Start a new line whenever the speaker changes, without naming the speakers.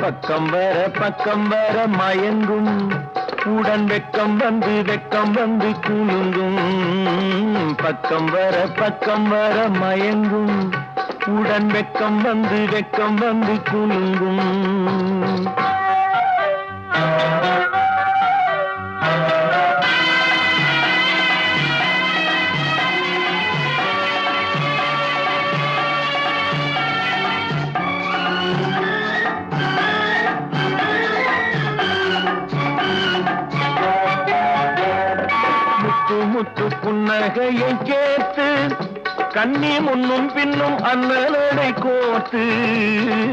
பக்கம் வர மயங்கும் உடன் வெக்கம் வந்து குலுங்கும் பக்கம் வர மயங்கும் உடன் வெக்கம் வந்து குலுங்கும் முத்து புன்னகையை கேட்டு கண்ணி முன்னும் பின்னும் அண்ணலடை கோர்த்து